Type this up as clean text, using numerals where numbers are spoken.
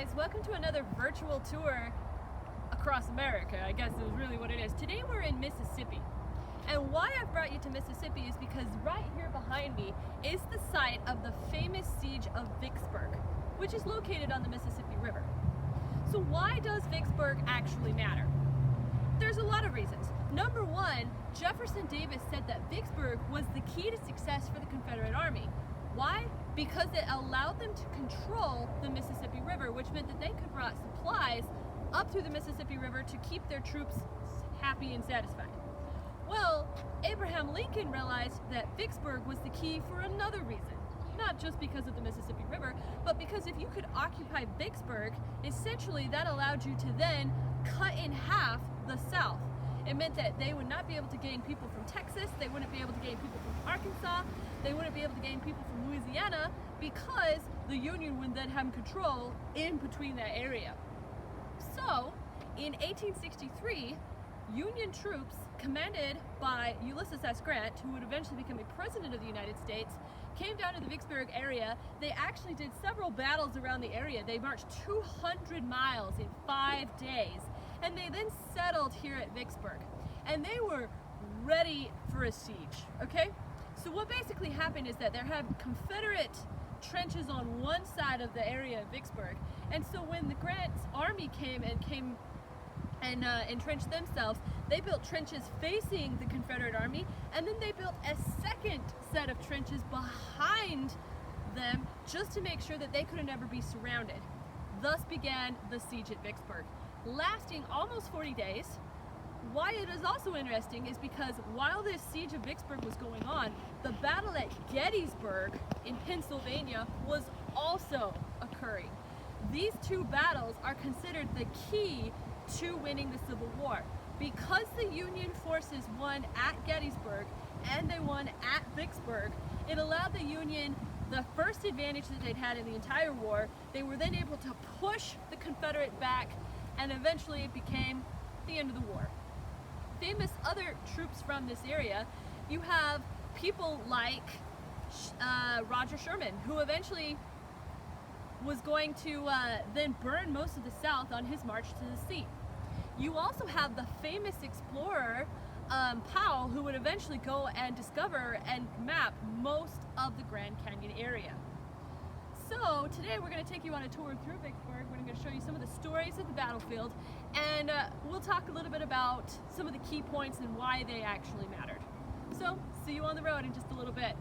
guys, welcome to another virtual tour across America. I guess is really what it is. Today we're in Mississippi. And why I've brought you to Mississippi is because right here behind me is the site of the famous siege of Vicksburg, which is located on the Mississippi River. So why does Vicksburg actually matter? There's a lot of reasons. Number one, Jefferson Davis said that Vicksburg was the key to success for the Confederate Army. Why? Because it allowed them to control the Mississippi River, which meant that they could route supplies up through the Mississippi River to keep their troops happy and satisfied. Well, Abraham Lincoln realized that Vicksburg was the key for another reason. Not just because of the Mississippi River, but because if you could occupy Vicksburg, essentially that allowed you to then cut in half the South. It meant that they would not be able to gain people from Texas, they wouldn't be able to gain people from Arkansas, they wouldn't be able to gain people from Louisiana, because the Union would then have control in between that area. So, in 1863, Union troops, commanded by Ulysses S. Grant, who would eventually become a president of the United States, came down to the Vicksburg area. They actually did several battles around the area. They marched 200 miles in 5 days, and they then settled here at Vicksburg. And they were ready for a siege, okay? So what basically happened is that there had Confederate trenches on one side of the area of Vicksburg, and so when the Grant's army came and entrenched themselves, they built trenches facing the Confederate Army, and then they built a second set of trenches behind them just to make sure that they could never be surrounded. Thus began the siege at Vicksburg, lasting almost 40 days. Why it is also interesting is because while this siege of Vicksburg was going on, the battle at Gettysburg in Pennsylvania was also occurring. These two battles are considered the key to winning the Civil War. Because the Union forces won at Gettysburg and they won at Vicksburg, it allowed the Union the first advantage that they'd had in the entire war. They were then able to push the Confederate back, and eventually it became the end of the war. Famous other troops from this area, you have people like Roger Sherman, who eventually was going to then burn most of the South on his march to the sea. You also have the famous explorer Powell, who would eventually go and discover and map most of the Grand Canyon area. So today we're going to take you on a tour through Vicksburg. We're going to show you some of the stories of the battlefield, and we'll talk a little bit about some of the key points and why they actually mattered. So see you on the road in just a little bit.